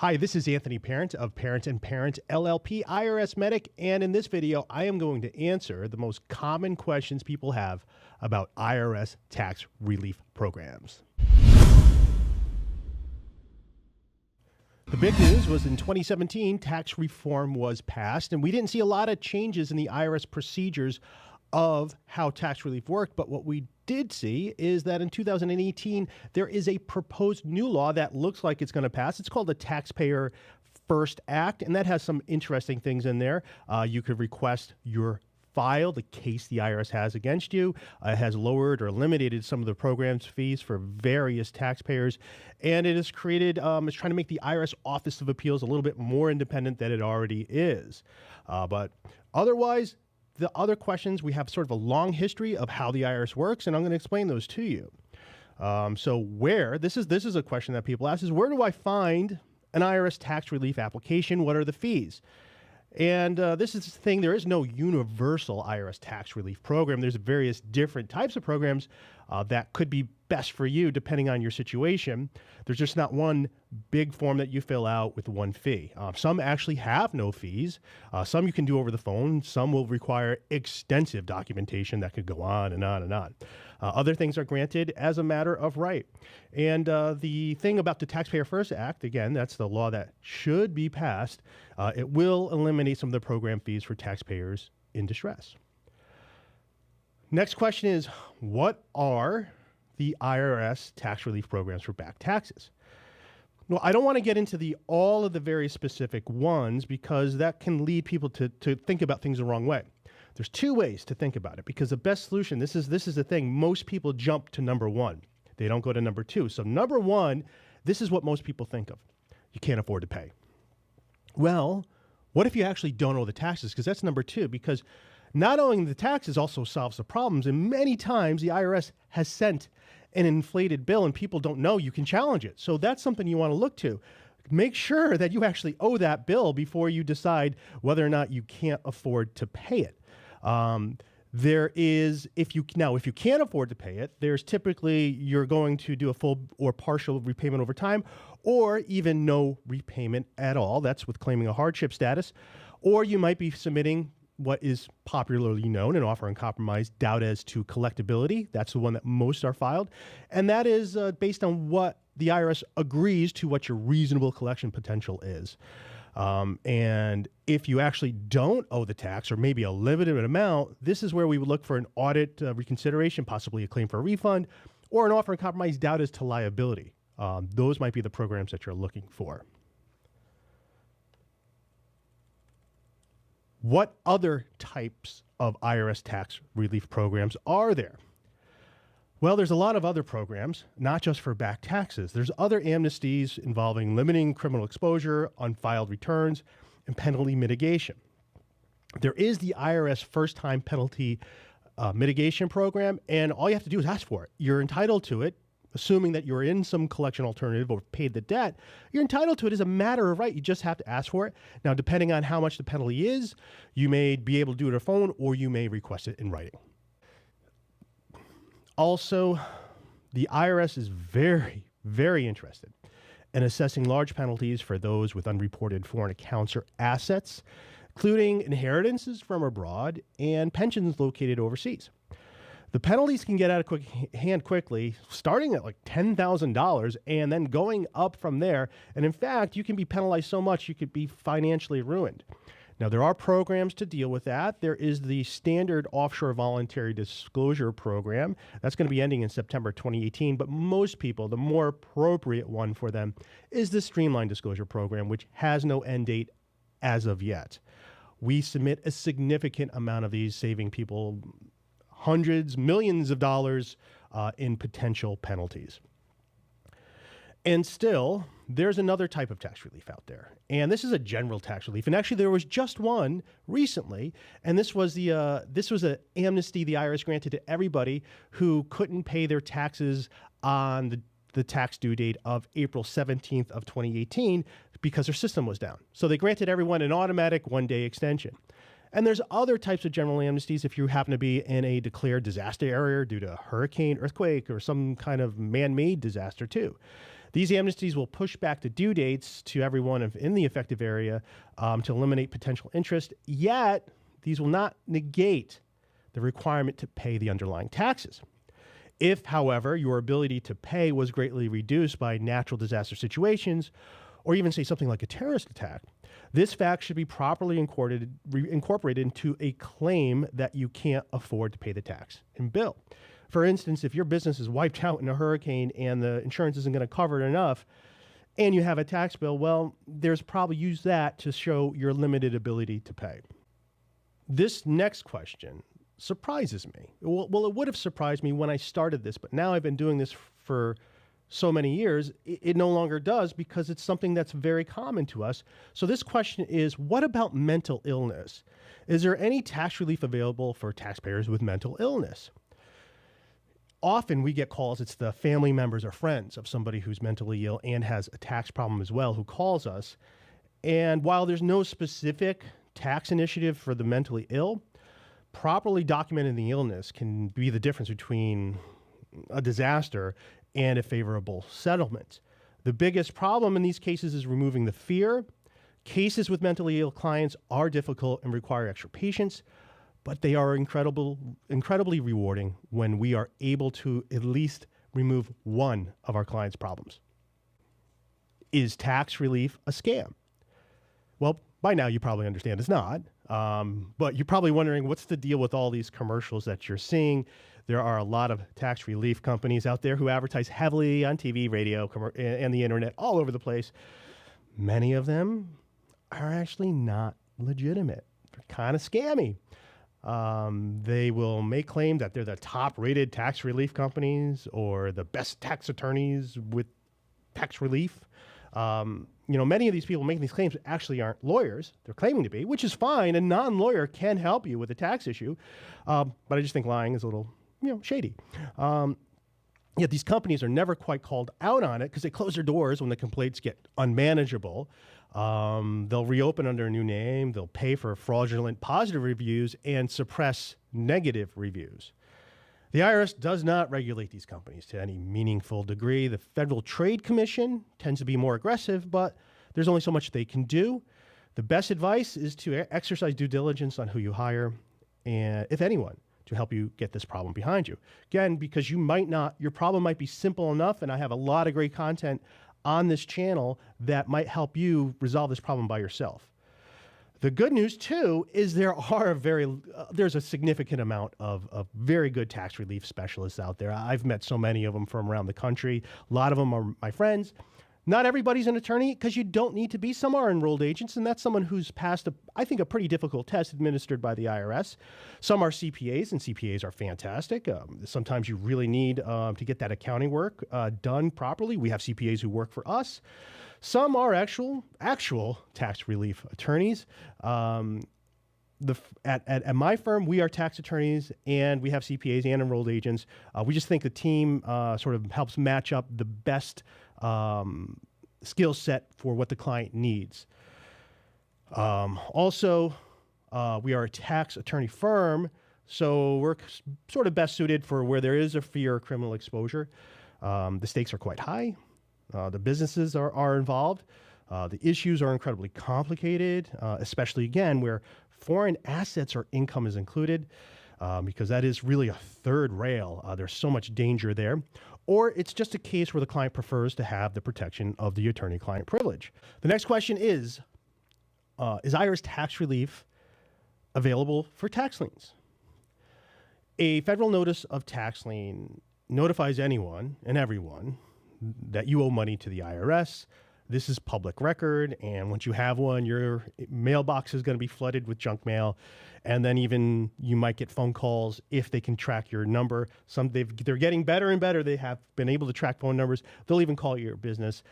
Hi, this is Anthony Parent of Parent and Parent LLP IRS Medic, and in this video, I am going to answer the most common questions people have about IRS tax relief programs. The big news was in 2017, tax reform was passed, and we didn't see a lot of changes in the IRS procedures of how tax relief worked, but what we did see is that in 2018, there is a proposed new law that looks like it's going to pass. It's called the Taxpayer First Act, and that has some interesting things in there. You could request your file, the case the IRS has against you. It has lowered or eliminated some of the program's fees for various taxpayers, and it has created, it's trying to make the IRS Office of Appeals a little bit more independent than it already is. But otherwise, the other questions, we have sort of a long history of how the IRS works, and I'm going to explain those to you. This is a question that people ask, is where do I find an IRS tax relief application? What are the fees? And this is the thing, there is no universal IRS tax relief program. There's various different types of programs that could be best for you depending on your situation. There's just not one big form that you fill out with one fee. Some actually have no fees. Some you can do over the phone. Some will require extensive documentation that could go on and on and on. Other things are granted as a matter of right. And the thing about the Taxpayer First Act, again, that's the law that should be passed. It will eliminate some of the program fees for taxpayers in distress. Next question is, what are the IRS tax relief programs for back taxes? Well, I don't want to get into all of the very specific ones because that can lead people to think about things the wrong way. There's two ways to think about it, because the best solution, this is the thing, most people jump to number one. They don't go to number two. So number one, this is what most people think of. You can't afford to pay. Well, what if you actually don't owe the taxes? Because that's number two, because not owing the taxes also solves the problems. And many times the IRS has sent an inflated bill and people don't know you can challenge it. So that's something you want to look to. Make sure that you actually owe that bill before you decide whether or not you can't afford to pay it. If you can't afford to pay it, there's typically you're going to do a full or partial repayment over time, or even no repayment at all. That's with claiming a hardship status. Or you might be submitting what is popularly known, an offer in compromise, doubt as to collectability. That's the one that most are filed. And that is based on what the IRS agrees to what your reasonable collection potential is. And if you actually don't owe the tax, or maybe a limited amount, this is where we would look for an audit reconsideration, possibly a claim for a refund, or an offer in compromise doubt as to liability. Those might be the programs that you're looking for. What other types of IRS tax relief programs are there? Well, there's a lot of other programs, not just for back taxes. There's other amnesties involving limiting criminal exposure, unfiled returns, and penalty mitigation. There is the IRS first-time penalty mitigation program, and all you have to do is ask for it. You're entitled to it, assuming that you're in some collection alternative or paid the debt. You're entitled to it as a matter of right. You just have to ask for it. Now, depending on how much the penalty is, you may be able to do it on a phone, or you may request it in writing. Also, the IRS is very, very interested in assessing large penalties for those with unreported foreign accounts or assets, including inheritances from abroad and pensions located overseas. The penalties can get out of hand quickly, starting at like $10,000 and then going up from there. And in fact, you can be penalized so much you could be financially ruined. Now, there are programs to deal with that. There is the standard offshore voluntary disclosure program. That's going to be ending in September 2018. But most people, the more appropriate one for them is the streamlined disclosure program, which has no end date as of yet. We submit a significant amount of these, saving people hundreds, millions of dollars in potential penalties. And still, there's another type of tax relief out there. And this is a general tax relief. And actually, there was just one recently. And this was an amnesty the IRS granted to everybody who couldn't pay their taxes on the tax due date of April 17th of 2018 because their system was down. So they granted everyone an automatic one-day extension. And there's other types of general amnesties if you happen to be in a declared disaster area due to hurricane, earthquake, or some kind of man-made disaster too. These amnesties will push back the due dates to everyone in the affected area to eliminate potential interest, yet these will not negate the requirement to pay the underlying taxes. If, however, your ability to pay was greatly reduced by natural disaster situations, or even say something like a terrorist attack, this fact should be properly incorporated into a claim that you can't afford to pay the tax and bill. For instance, if your business is wiped out in a hurricane and the insurance isn't going to cover it enough, and you have a tax bill, well, there's probably use that to show your limited ability to pay. This next question surprises me. Well, it would have surprised me when I started this, but now I've been doing this for so many years, it no longer does because it's something that's very common to us. So this question is, what about mental illness? Is there any tax relief available for taxpayers with mental illness? Often we get calls, it's the family members or friends of somebody who's mentally ill and has a tax problem as well who calls us. And while there's no specific tax initiative for the mentally ill, properly documenting the illness can be the difference between a disaster and a favorable settlement. The biggest problem in these cases is removing the fear. Cases with mentally ill clients are difficult and require extra patience, but they are incredibly rewarding when we are able to at least remove one of our clients' problems. Is tax relief a scam? Well, by now you probably understand it's not. But you're probably wondering, what's the deal with all these commercials that you're seeing? There are a lot of tax relief companies out there who advertise heavily on TV, radio, and the internet all over the place. Many of them are actually not legitimate. They're kind of scammy. They will make claim that they're the top-rated tax relief companies or the best tax attorneys with tax relief. Many of these people making these claims actually aren't lawyers. They're claiming to be, which is fine. A non-lawyer can help you with a tax issue. But I just think lying is a little, shady. Yet these companies are never quite called out on it because they close their doors when the complaints get unmanageable. They'll reopen under a new name. They'll pay for fraudulent positive reviews and suppress negative reviews. The IRS does not regulate these companies to any meaningful degree. The Federal Trade Commission tends to be more aggressive, but there's only so much they can do. The best advice is to exercise due diligence on who you hire, and if anyone, to help you get this problem behind you. Again, because your problem might be simple enough, and I have a lot of great content on this channel that might help you resolve this problem by yourself. The good news, too, is there's a significant amount of very good tax relief specialists out there. I've met so many of them from around the country. A lot of them are my friends. Not everybody's an attorney because you don't need to be. Some are enrolled agents, and that's someone who's passed, I think, a pretty difficult test administered by the IRS. Some are CPAs, and CPAs are fantastic. Sometimes you really need to get that accounting work done properly. We have CPAs who work for us. Some are actual tax relief attorneys. At my firm, we are tax attorneys and we have CPAs and enrolled agents. We just think the team sort of helps match up the best skill set for what the client needs. Also, we are a tax attorney firm, so we're sort of best suited for where there is a fear of criminal exposure. The stakes are quite high. The businesses are involved. The issues are incredibly complicated, especially, again, where foreign assets or income is included, because that is really a third rail. There's so much danger there. Or it's just a case where the client prefers to have the protection of the attorney-client privilege. The next question is IRS tax relief available for tax liens? A federal notice of tax lien notifies anyone and everyone that you owe money to the IRS. This is public record, and once you have one, your mailbox is going to be flooded with junk mail, and then even you might get phone calls if they can track your number. They're getting better and better. They have been able to track phone numbers. They'll even call your business.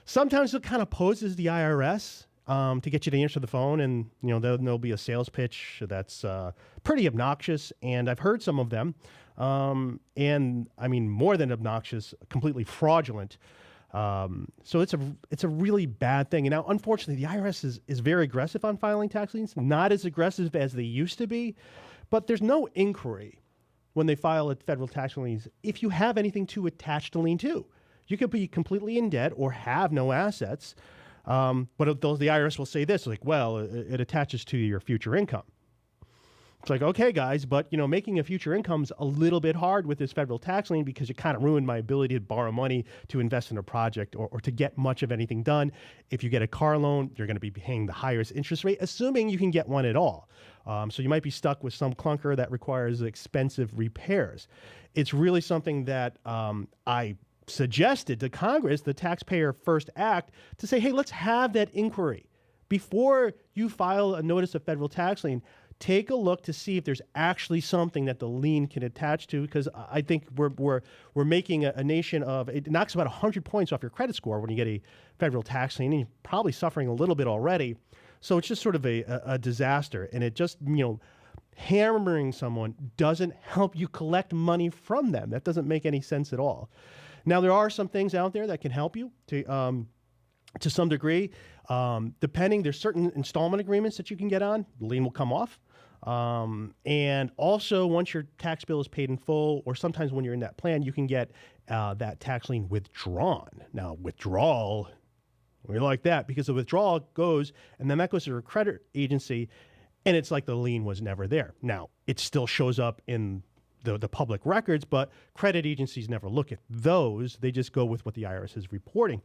Sometimes it kind of poses the IRS to get you to answer the phone, and there'll be a sales pitch that's pretty obnoxious, and I've heard some of them, and I mean more than obnoxious, completely fraudulent. So it's a really bad thing. And now, unfortunately, the IRS is very aggressive on filing tax liens, not as aggressive as they used to be, but there's no inquiry when they file a federal tax liens if you have anything to attach the lien to. You could be completely in debt or have no assets. But the IRS will say this, like, well, it attaches to your future income. It's like, okay, guys, but making a future income's a little bit hard with this federal tax lien because you kind of ruined my ability to borrow money to invest in a project or to get much of anything done. If you get a car loan, you're going to be paying the highest interest rate, assuming you can get one at all. So you might be stuck with some clunker that requires expensive repairs. It's really something that I suggested to Congress, the Taxpayer First Act, to say, hey, let's have that inquiry. Before you file a notice of federal tax lien, take a look to see if there's actually something that the lien can attach to, because I think we're making a nation of, it knocks about 100 points off your credit score when you get a federal tax lien, and you're probably suffering a little bit already. So it's just sort of a disaster, and it just, hammering someone doesn't help you collect money from them. That doesn't make any sense at all. Now, there are some things out there that can help you to some degree. Depending, there's certain installment agreements that you can get on. The lien will come off. And also, once your tax bill is paid in full, or sometimes when you're in that plan, you can get that tax lien withdrawn. Now, withdrawal, we like that because the withdrawal goes, and then that goes to a credit agency, and it's like the lien was never there. Now, it still shows up in the public records, but credit agencies never look at those. They just go with what the IRS is reporting.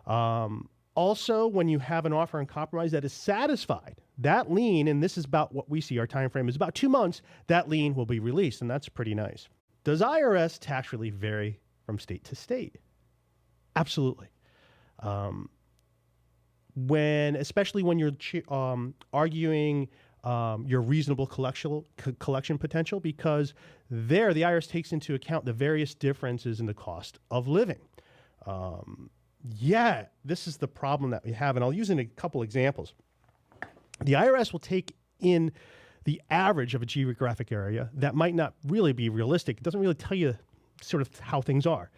Also, when you have an offer in compromise that is satisfied, that lien, and this is about what we see, our time frame is about 2 months, that lien will be released, and that's pretty nice. Does IRS tax relief vary from state to state? Absolutely. Especially when you're arguing your reasonable collection potential, because there the IRS takes into account the various differences in the cost of living. This is the problem that we have, and I'll use a couple examples. The IRS will take in the average of a geographic area that might not really be realistic. It doesn't really tell you sort of how things are.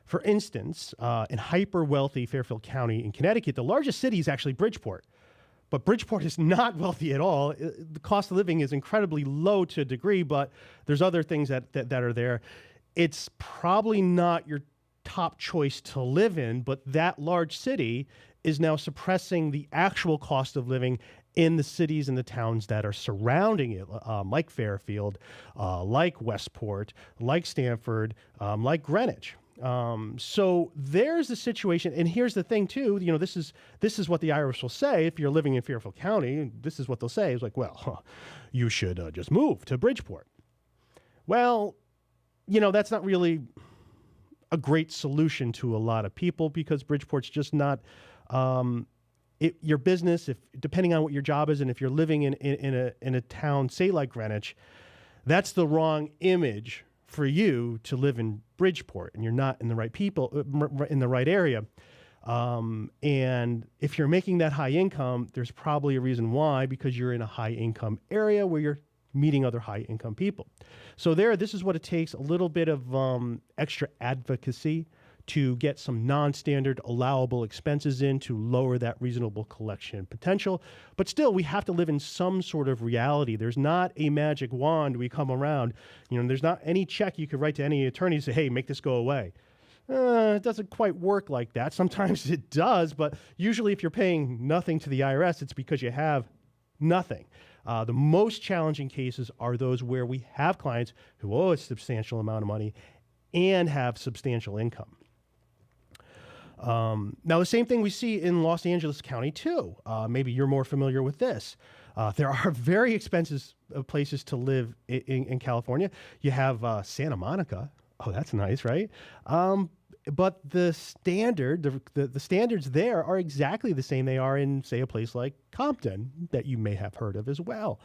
For instance, in hyper-wealthy Fairfield County in Connecticut, the largest city is actually Bridgeport. But Bridgeport is not wealthy at all. The cost of living is incredibly low to a degree, but there's other things that are there. It's probably not your top choice to live in, but that large city is now suppressing the actual cost of living in the cities and the towns that are surrounding it, like Fairfield, like Westport, like Stamford, like Greenwich. So there's the situation, and here's the thing too. This is what the IRS will say if you're living in Fairfield County. This is what they'll say: is like, well, you should just move to Bridgeport. Well, that's not really a great solution to a lot of people, because Bridgeport's just not your business. If depending on what your job is, and if you're living in a town, say like Greenwich, that's the wrong image for you to live in Bridgeport, and you're not in the right in the right area. And if you're making that high income, there's probably a reason why, because you're in a high income area where you're meeting other high income people. So this is what it takes: a little bit of extra advocacy to get some non-standard allowable expenses in to lower that reasonable collection potential. But still, we have to live in some sort of reality. There's not a magic wand we come around. There's not any check you could write to any attorney to say, hey, make this go away. It doesn't quite work like that. Sometimes it does, but usually if you're paying nothing to the IRS, it's because you have nothing. The most challenging cases are those where we have clients who owe a substantial amount of money and have substantial income. Now, the same thing we see in Los Angeles County, too. Maybe you're more familiar with this. There are very expensive places to live in California. You have Santa Monica. Oh, that's nice, right? But the standards there are exactly the same they are in, say, a place like Compton that you may have heard of as well.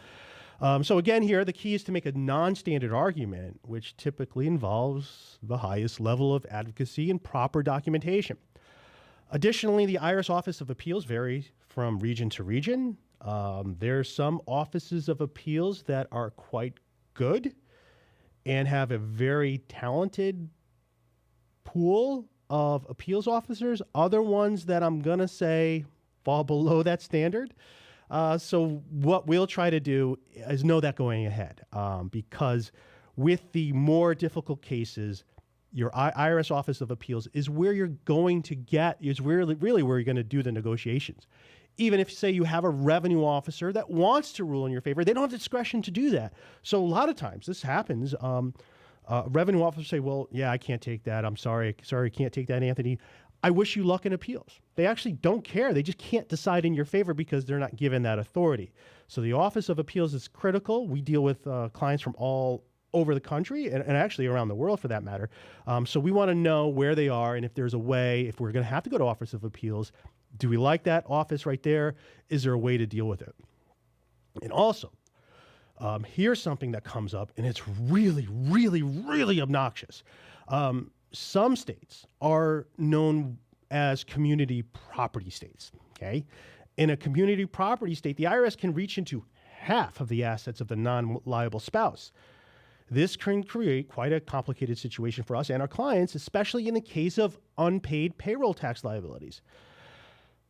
So again, here, the key is to make a non-standard argument, which typically involves the highest level of advocacy and proper documentation. Additionally, the IRS Office of Appeals varies from region to region. There are some offices of appeals that are quite good and have a very talented pool of appeals officers. Other ones that I'm going to say fall below that standard. So what we'll try to do is know that going ahead, because with the more difficult cases, your IRS Office of Appeals is where you're going to get, is really where you're going to do the negotiations. Even if, say, you have a revenue officer that wants to rule in your favor, they don't have discretion to do that. So a lot of times this happens. Revenue officers say, well, yeah, I can't take that. I'm sorry, I can't take that, Anthony. I wish you luck in appeals. They actually don't care. They just can't decide in your favor because they're not given that authority. So the Office of Appeals is critical. We deal with clients from all over the country and actually around the world for that matter. So we want to know where they are and if there's a way, if we're going to have to go to Office of Appeals, do we like that office right there? Is there a way to deal with it? And also, here's something that comes up, and it's really, really, really obnoxious. Some states are known as community property states, okay? In a community property state, the IRS can reach into half of the assets of the non-liable spouse. This can create quite a complicated situation for us and our clients, especially in the case of unpaid payroll tax liabilities.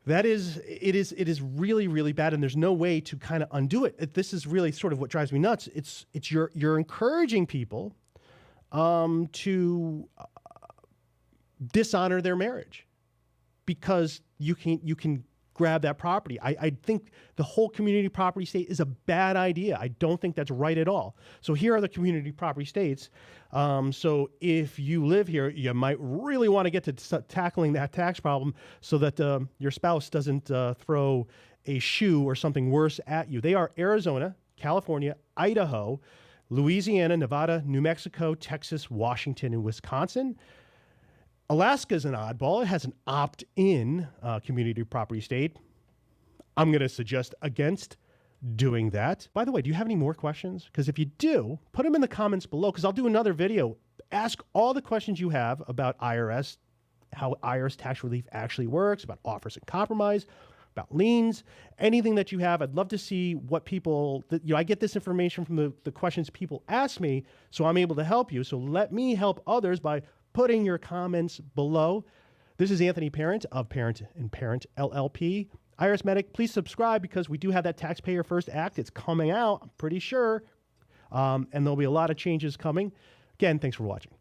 It is really, really bad, and there's no way to kind of undo it. This is really sort of what drives me nuts. You're encouraging people to dishonor their marriage because you can grab that property. I think the whole community property state is a bad idea. I don't think that's right at all. So here are the community property states. So if you live here, you might really want to get to tackling that tax problem so that your spouse doesn't throw a shoe or something worse at you. They are Arizona, California, Idaho, Louisiana, Nevada, New Mexico, Texas, Washington, and Wisconsin. Alaska is an oddball. It has an opt-in community property state. I'm going to suggest against doing that. By the way, do you have any more questions? Because if you do, put them in the comments below because I'll do another video. Ask all the questions you have about IRS, how IRS tax relief actually works, about offers and compromise, about liens, anything that you have. I'd love to see what people, I get this information from the questions people ask me, so I'm able to help you. So let me help others by putting your comments below. This is Anthony Parent of Parent & Parent LLP. IRS Medic, please subscribe because we do have that Taxpayer First Act. It's coming out, I'm pretty sure. And there'll be a lot of changes coming. Again, thanks for watching.